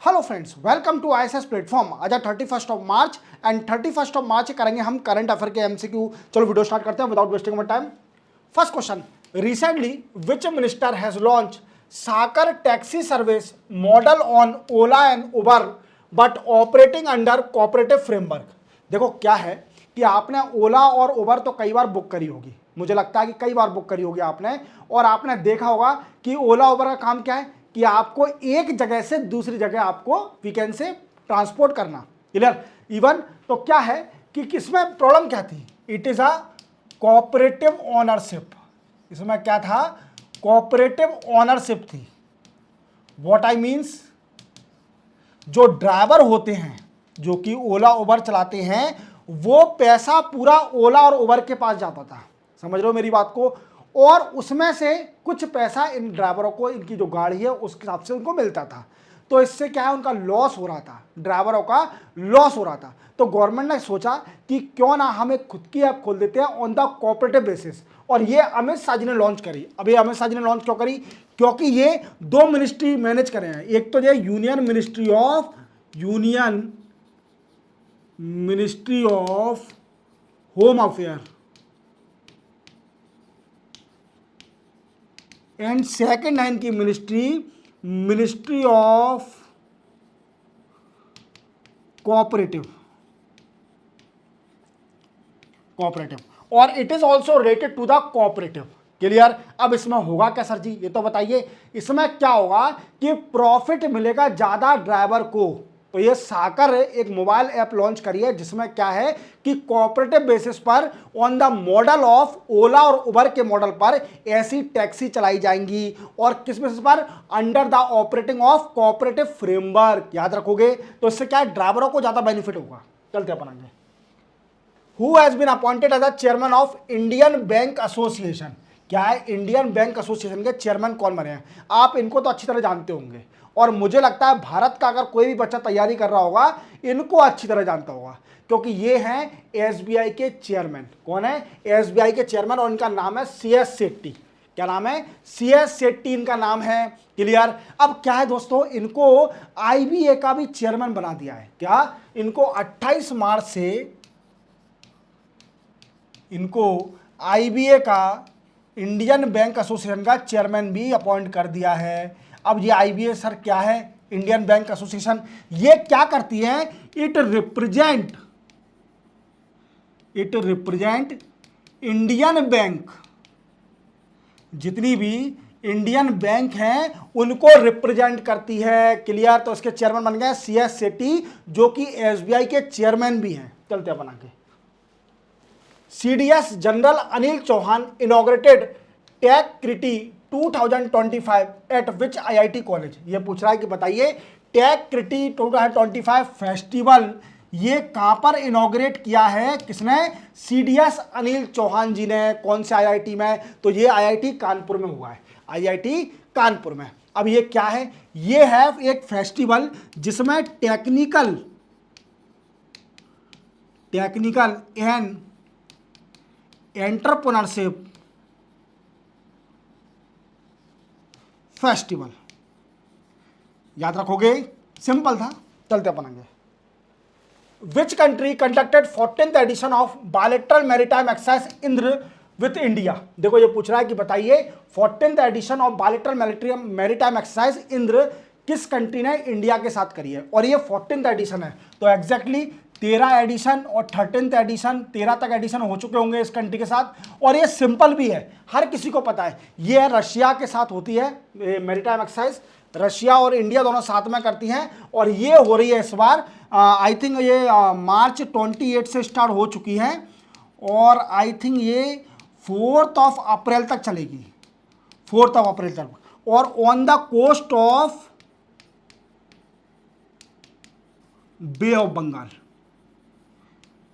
Hello friends, welcome to ISS platform. आज 31 of March and 31 of March करेंगे हम current affair के MCQ. चलो वीडियो स्टार्ट करते हैं without wasting my time. First question, recently which minister has launch Sahkar taxi service model on Ola and Uber but operating under cooperative framework. देखो क्या है कि आपने ओला और उबर तो कई बार बुक करी होगी, मुझे लगता है कि कई बार बुक करी होगी आपने, और आपने देखा होगा कि ओला उबर का काम क्या है कि आपको एक जगह से दूसरी जगह आपको वीकेंड से ट्रांसपोर्ट करना। क्लियर? इवन तो क्या है कि किसमें प्रॉब्लम क्या थी, it is a cooperative ownership. इसमें क्या था? कोऑपरेटिव ओनरशिप थी। व्हाट आई मींस, जो ड्राइवर होते हैं जो कि ओला उबर चलाते हैं, वो पैसा पूरा ओला और उबर के पास जाता था। समझ रहे हो मेरी बात को? और उसमें से कुछ पैसा इन ड्राइवरों को, इनकी जो गाड़ी है उसके हिसाब से उनको मिलता था। तो इससे क्या है, उनका लॉस हो रहा था, ड्राइवरों का लॉस हो रहा था। तो गवर्नमेंट ने सोचा कि क्यों ना हम एक खुद की ऐप खोल देते हैं ऑन द कोऑपरेटिव बेसिस, और ये अमित शाह जी ने लॉन्च करी। अब ये अमित शाह जी ने लॉन्च क्यों करी? क्योंकि ये दो मिनिस्ट्री मैनेज कर रहे हैं। एक तो ये union ministry of home affair and second है इनकी मिनिस्ट्री ऑफ कोऑपरेटिव, और it is also related to the cooperative. Clear? अब इसमें होगा क्या सर जी, ये तो बताइए। इसमें क्या होगा कि प्रॉफिट मिलेगा ज्यादा ड्राइवर को। तो ये साकर एक मोबाइल ऐप लॉन्च करी है जिसमें क्या है कि कोऑपरेटिव बेसिस पर ऑन द मॉडल ऑफ ओला और उबर के मॉडल पर ऐसी टैक्सी चलाई जाएंगी, और किस बेसिस पर? Under the operating of cooperative framework. याद रखोगे? तो इससे क्या है, ड्राइवरों को ज्यादा बेनिफिट होगा। चलते अपन आगे। Who has been appointed as the chairman of Indian bank association? क्या है, इंडियन बैंक एसोसिएशन के चेयरमैन कौन बने हैं? आप इनको तो अच्छी तरह जानते होंगे, और मुझे लगता है भारत का अगर कोई भी बच्चा तैयारी कर रहा होगा इनको अच्छी तरह जानता होगा, क्योंकि ये हैं एसबीआई के चेयरमैन। कौन है? एसबीआई के चेयरमैन, और इनका नाम है CS शेट्टी। क्या नाम है? CS शेट्टी इनका नाम है। क्लियर? अब क्या है दोस्तों, इनको IBA का भी चेयरमैन बना दिया है। क्या? इनको 28 मार्च से इनको IBA का, इंडियन बैंक एसोसिएशन का चेयरमैन भी अपॉइंट कर दिया है। अब ये IBA सर क्या है? Indian bank association. ये क्या करती है? इट रिप्रेजेंट इंडियन बैंक, जितनी भी इंडियन बैंक हैं उनको रिप्रेजेंट करती है। क्लियर? तो इसके चेयरमैन बन गए CS शेट्टी, जो कि SBI के चेयरमैन भी हैं। चलते बना के CDS general Anil Chauhan inaugurated Techkriti 2025 at which IIT college. ये पूछ रहा है कि बताइए टेक्रिटी 2025 फेस्टिवल ये कहां पर इनॉग्रेट किया है? किसने? CDS अनिल चौहान जी ने। कौन से IIT में? तो ये IIT कानपुर में हुआ है, IIT कानपुर में। अब ये क्या है? ये है एक फेस्टिवल जिसमें टेक्निकल एंड एंटरप्रेन्योरशिप फेस्टिवल। याद रखोगे? सिंपल था। चलते अपन आगे। Which country conducted 14th edition of bilateral maritime exercise Indra with India? देखो ये पूछ रहा है कि बताइए 14th edition of bilateral maritime exercise Indra किस कंट्री ने इंडिया के साथ करी है, और ये 14th एडिशन है। तो एग्जैक्टली 13 एडिशन और 13th एडिशन, 13 तक एडिशन हो चुके होंगे इस कंट्री के साथ। और ये सिंपल भी है, हर किसी को पता है। ये रशिया के साथ होती है मैरीटाइम एक्सरसाइज, रशिया और इंडिया दोनों साथ में करती हैं, और ये हो रही है इस बार। आई थिंक ये मार्च 28 से स्टार्ट हो चुकी है, और आई थिंक ये 4 अप्रैल तक चलेगी, 4 अप्रैल तक। और on the coast of Bay of Bengal,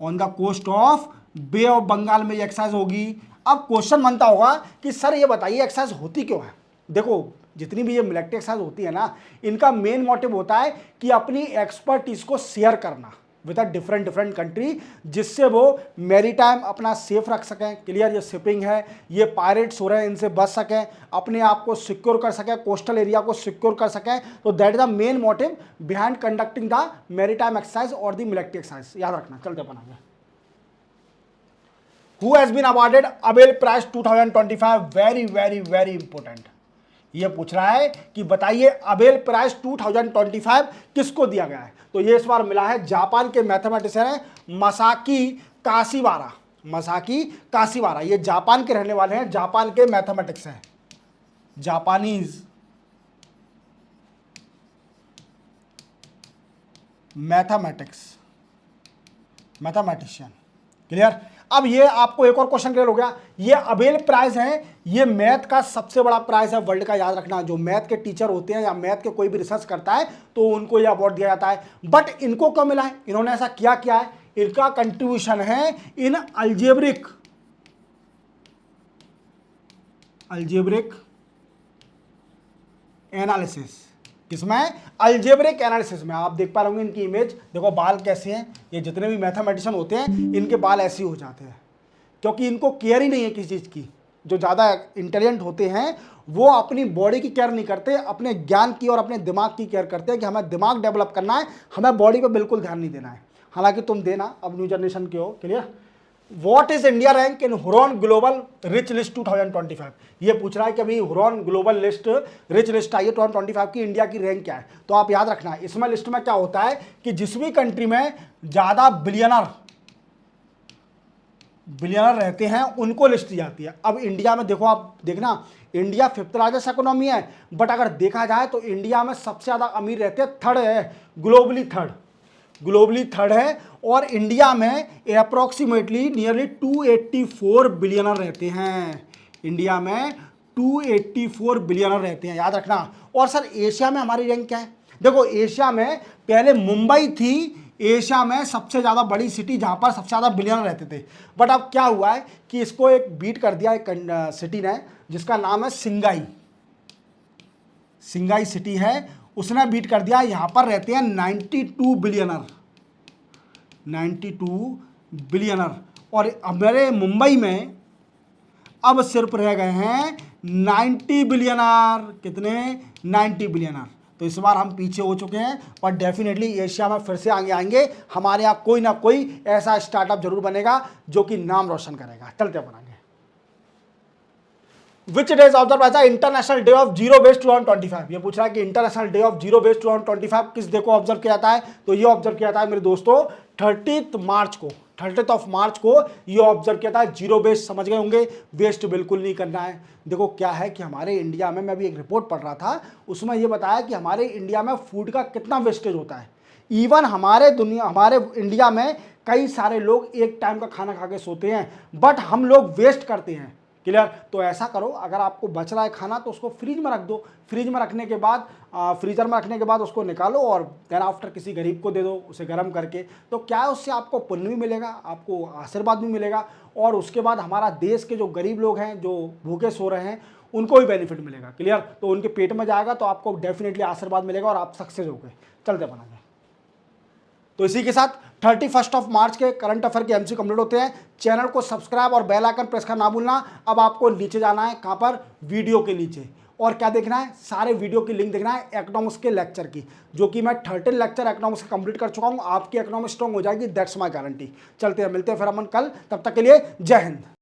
on the coast of Bay of Bengal में ये एक्सरसाइज होगी। अब क्वेश्चन बनता होगा कि सर ये बताइए एक्सरसाइज होती क्यों है? देखो जितनी भी ये मिलिट्री एक्सरसाइज होती है ना, इनका मेन मोटिव होता है कि अपनी एक्सपर्टीज को शेयर करना। विद अ डिफरेंट कंट्री, जिससे वो मैरीटाइम अपना सेफ रख सकें। क्लियर, ये शिपिंग है, ये पायरेट्स हो रहे हैं, इनसे बच सकें, अपने आप को सिक्योर कर सकें, कोस्टल एरिया को सिक्योर कर सकें। तो that is the main motive behind conducting the maritime exercise और द मिलिट्री एक्सरसाइज। याद रखना, चलते अपन आगे। Who has been awarded Abel Prize 2025? Very important. ये पूछ रहा है कि बताइए अबेल प्राइज 2025 किसको दिया गया है। तो ये इस बार मिला है जापान के मैथमेटिशियन है मसाकी काशिवारा। मसाकी काशिवारा ये जापान के रहने वाले हैं, जापान के मैथमेटिक्स हैं, जापानीज मैथमेटिशियन। क्लियर। अब ये आपको एक और क्वेश्चन क्लियर हो गया। ये अबेल प्राइज है, ये मैथ का सबसे बड़ा प्राइज है वर्ल्ड का। याद रखना, जो मैथ के टीचर होते हैं या मैथ के कोई भी रिसर्च करता है तो उनको ये अवार्ड दिया जाता है। बट इनको क्यों मिला है, इन्होंने ऐसा क्या है, इनका कंट्रीब्यूशन है इन अल्जेब्रिक एनालिसिस। किसमें? अल्जेब्रिक एनालिसिस में। आप देख पा रहे होंगे इनकी इमेज, देखो बाल कैसे हैं। ये जितने भी मैथमेटिशियन होते हैं इनके बाल ऐसे ही हो जाते हैं, क्योंकि इनको केयर ही नहीं है किसी चीज़ की। जो ज़्यादा इंटेलिजेंट होते हैं वो अपनी बॉडी की केयर नहीं करते, अपने ज्ञान की और अपने दिमाग की केयर करते हैं कि हमें दिमाग डेवलप करना है, हमें बॉडी पे बिल्कुल ध्यान नहीं देना है। हालांकि तुम देना, अब न्यू जनरेशन के हो। Clear. What is India rank in Huron Global Rich List 2025? ये पूछ रहा है कि अभी Hurun global list rich list आई है 2025 की, इंडिया की रैंक क्या है। तो आप याद रखना, इसमें लिस्ट में क्या होता है कि जिस भी कंट्री में ज़्यादा बिलियनर रहते हैं उनको लिस्ट दी जाती है। अब इंडिया में देखो, आप देखना, इंडिया 5th लार्जेस्ट इकोनॉमी है, बट अगर देखा जाए तो इंडिया में सबसे ज़्यादा अमीर रहते हैं, थर्ड है, ग्लोबली थर्ड है। और इंडिया में अप्रोक्सीमेटली नियरली 284 बिलियनर रहते हैं। इंडिया में 284 बिलियनर रहते हैं, याद रखना। और सर एशिया में हमारी रैंक क्या है? देखो एशिया में पहले मुंबई थी एशिया में सबसे ज़्यादा बड़ी सिटी जहाँ पर सबसे ज़्यादा बिलियनर रहते थे। बट अब क्या हुआ है कि इसको एक बीट कर दिया एक सिटी ने, जिसका नाम है सिंगाई सिटी है, उसने बीट कर दिया। यहाँ पर रहते हैं 92 बिलियनर। और हमारे मुंबई में अब सिर्फ रह गए हैं 90 बिलियनर। कितने? 90 बिलियनर। तो इस बार हम पीछे हो चुके हैं, और डेफिनेटली एशिया में फिर से आगे आएंगे। हमारे यहाँ कोई ना कोई ऐसा स्टार्टअप जरूर बनेगा जो कि नाम रोशन करेगा। चलते बनाएंगे। Which days observed as the International Day of Zero Waste 2025? ये पूछ रहा है कि International Day of Zero Waste 2025 किस डे को ऑब्जर्व किया जाता है। तो ये ऑब्जर्व किया जाता है मेरे दोस्तों 30 मार्च को ये ऑब्जर्व किया था। जीरो वेस्ट समझ गए होंगे, वेस्ट बिल्कुल नहीं करना है। देखो क्या है कि हमारे इंडिया में, मैं अभी एक रिपोर्ट पढ़ रहा था, उसमें ये बताया कि हमारे इंडिया में फूड का कितना वेस्टेज होता है। इवन हमारे इंडिया में कई सारे लोग एक टाइम का खाना खा के सोते हैं, बट हम लोग वेस्ट करते हैं। क्लियर। तो ऐसा करो, अगर आपको बच रहा है खाना तो उसको फ्रिज में रख दो। फ्रिज में रखने के बाद फ्रीजर में रखने के बाद उसको निकालो और देन आफ्टर किसी गरीब को दे दो, उसे गर्म करके। तो क्या है, उससे आपको पुण्य भी मिलेगा, आपको आशीर्वाद भी मिलेगा, और उसके बाद हमारा देश के जो गरीब लोग हैं जो भूखे सो रहे हैं उनको भी बेनिफिट मिलेगा। क्लियर। तो उनके पेट में जाएगा तो आपको डेफिनेटली आशीर्वाद मिलेगा और आप सक्सेस हो गए। चलते बनाएंगे। तो इसी के साथ 31 मार्च के करंट अफेयर के एमसी कंप्लीट होते हैं। चैनल को सब्सक्राइब और बेल आइकन प्रेस करना ना भूलना। अब आपको नीचे जाना है, कहाँ पर? वीडियो के नीचे। और क्या देखना है? सारे वीडियो की लिंक देखना है इकोनॉमिक्स के लेक्चर की, जो कि मैं 13 लेक्चर इकोनॉमिक्स का कंप्लीट कर चुका हूँ। आपकी इकोनॉमिक्स स्ट्रॉन्ग हो जाएगी, दैट्स माय गारंटी। चलते हैं, मिलते हैं फिर अपन कल। तब तक के लिए जय हिंद।